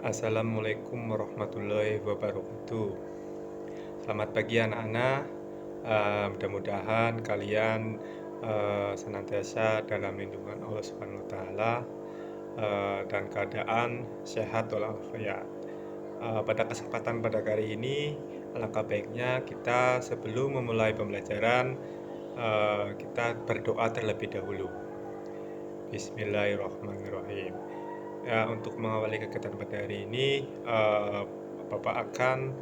Assalamualaikum warahmatullahi wabarakatuh. Selamat pagi anak-anak. Mudah-mudahan kalian senantiasa dalam lindungan Allah Subhanahu wa taala dan keadaan sehat walafiat. Pada kesempatan pada kali ini, alangkah baiknya kita sebelum memulai pembelajaran kita berdoa terlebih dahulu. Bismillahirrahmanirrahim. Ya, untuk mengawali kegiatan pada hari ini, Bapak akan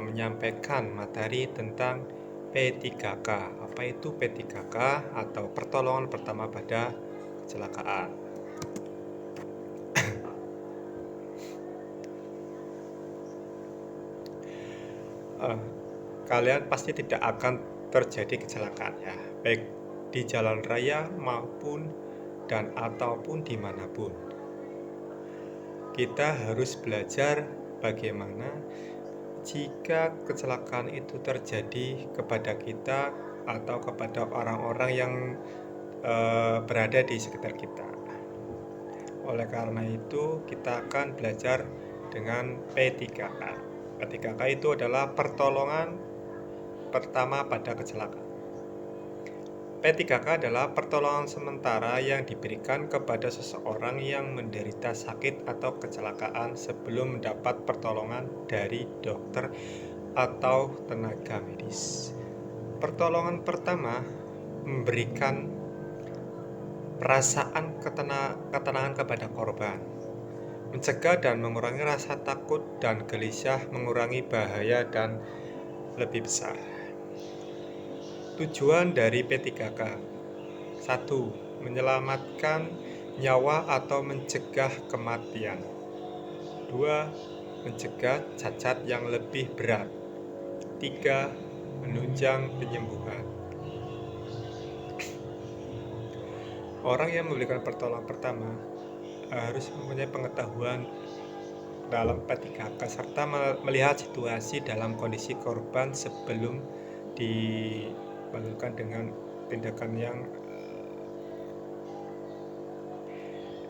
menyampaikan materi tentang P3K. Apa itu P3K atau pertolongan pertama pada kecelakaan? Kalian pasti tidak akan terjadi kecelakaan ya, baik di jalan raya maupun dan ataupun dimanapun. Kita harus belajar bagaimana jika kecelakaan itu terjadi kepada kita atau kepada orang-orang yang berada di sekitar kita. Oleh karena itu, kita akan belajar dengan P3K. P3K itu adalah pertolongan pertama pada kecelakaan. P3K adalah pertolongan sementara yang diberikan kepada seseorang yang menderita sakit atau kecelakaan sebelum mendapat pertolongan dari dokter atau tenaga medis. Pertolongan pertama memberikan perasaan ketenangan kepada korban, mencegah dan mengurangi rasa takut dan gelisah, mengurangi bahaya dan lebih besar. Tujuan dari P3K: 1. Menyelamatkan nyawa atau mencegah kematian. 2. Mencegah cacat yang lebih berat. 3. Menunjang penyembuhan. Orang yang memberikan pertolongan pertama harus mempunyai pengetahuan dalam P3K serta melihat situasi dalam kondisi korban sebelum dilakukan dengan tindakan yang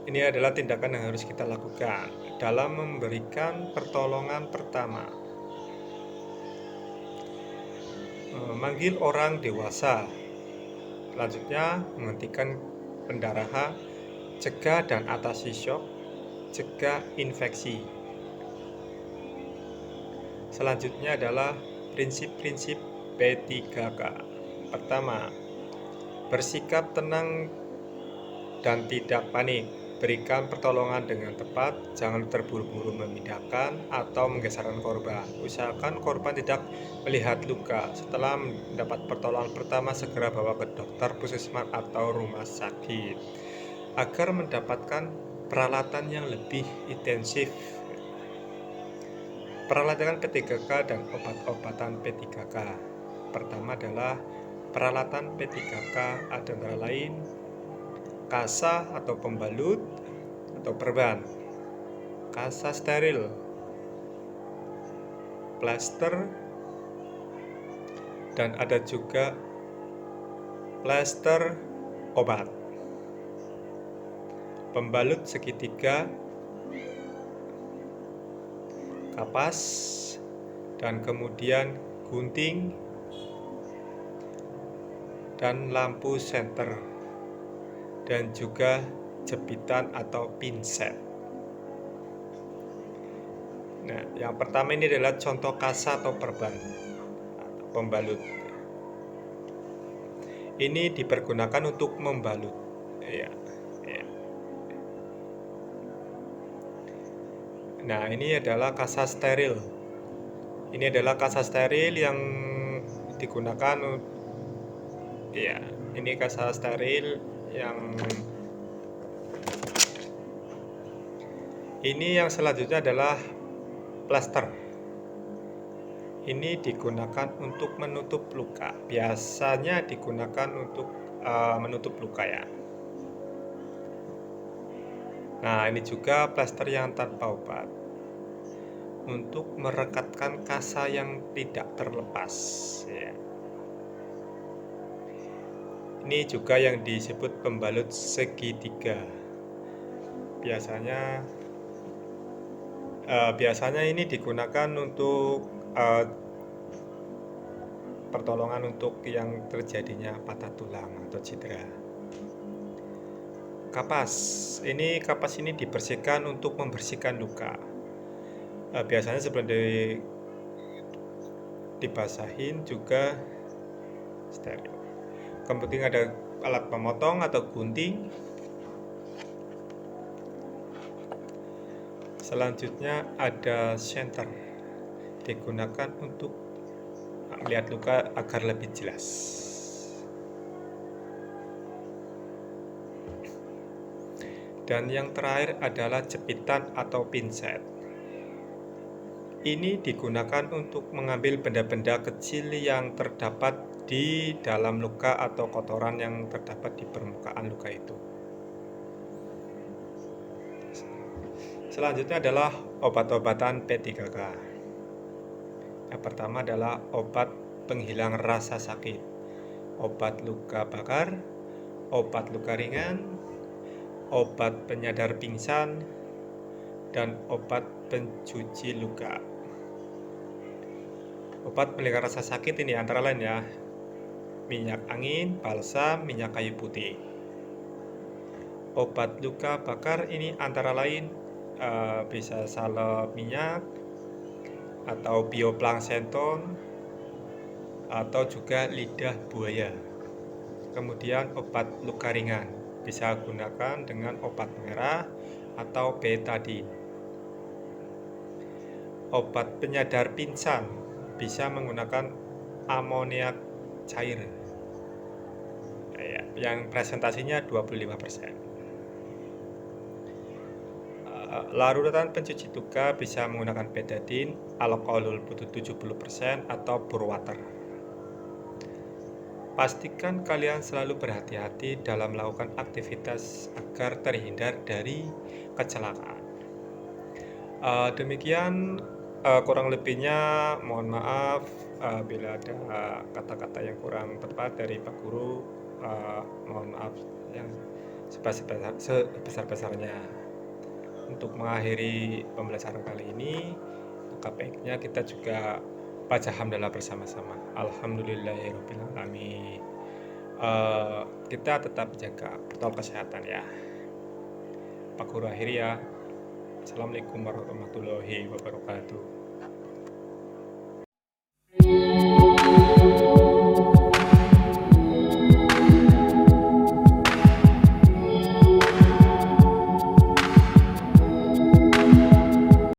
ini adalah tindakan yang harus kita lakukan dalam memberikan pertolongan pertama. Memanggil orang dewasa, selanjutnya menghentikan pendarahan, cegah dan atasi syok, cegah infeksi. Selanjutnya adalah prinsip-prinsip P3K. Pertama, bersikap tenang dan tidak panik. Berikan pertolongan dengan tepat, jangan terburu-buru memindahkan atau menggeserkan korban. Usahakan korban tidak melihat luka. Setelah mendapat pertolongan pertama, segera bawa ke dokter, puskesmas atau rumah sakit agar mendapatkan peralatan yang lebih intensif. Peralatan P3K dan obat-obatan P3K. Pertama adalah peralatan P3K antara lain kasa atau pembalut atau perban, kasa steril, plaster, dan ada juga plaster obat, pembalut segitiga, kapas, dan kemudian gunting dan lampu senter, dan juga jepitan atau pinset. Nah, yang pertama ini adalah contoh kasa atau perban atau pembalut. Ini dipergunakan untuk membalut. Ya. Nah, ini adalah kasa steril. Ini adalah kasa steril yang digunakan. Ya, ini kasa steril yang selanjutnya adalah plaster. Ini digunakan untuk menutup luka. Biasanya digunakan untuk menutup luka ya. Nah, ini juga plaster yang tanpa obat untuk merekatkan kasa yang tidak terlepas ya. Ini juga yang disebut pembalut segitiga. Biasanya Biasanya ini digunakan untuk pertolongan untuk yang terjadinya patah tulang atau cedera. Kapas ini dibersihkan untuk membersihkan luka. Biasanya sebelum dibasahin juga steril. Kemudian ada alat pemotong atau gunting. Selanjutnya ada senter, digunakan untuk melihat luka agar lebih jelas. Dan yang terakhir adalah jepitan atau pinset. Ini digunakan untuk mengambil benda-benda kecil yang terdapat di dalam luka atau kotoran yang terdapat di permukaan luka itu. Selanjutnya adalah obat-obatan P3K. Yang pertama adalah obat penghilang rasa sakit, obat luka bakar, obat luka ringan, obat penyadar pingsan, dan obat pencuci luka. Obat penghilang rasa sakit ini antara lain ya, minyak angin, balsam, minyak kayu putih. Obat luka bakar ini antara lain bisa salep minyak atau bioplankton atau juga lidah buaya. Kemudian obat luka ringan bisa gunakan dengan obat merah atau betadine. Obat penyadar pingsan bisa menggunakan amoniak cair yang presentasinya 25%. Larutan pencuci luka bisa menggunakan betadine, alkohol 70% atau bore water. Pastikan kalian selalu berhati-hati dalam melakukan aktivitas agar terhindar dari kecelakaan. Demikian kurang lebihnya, mohon maaf bila ada kata-kata yang kurang tepat dari Pak Guru. Mohon maaf yang sebesar-besarnya. Untuk mengakhiri pembelajaran kali ini, maka baiknya kita juga baca hamdalah bersama-sama. Alhamdulillahirabbil alamin. Kita tetap jaga protokol kesehatan ya. Pak Guru akhiri ya. Assalamualaikum warahmatullahi wabarakatuh.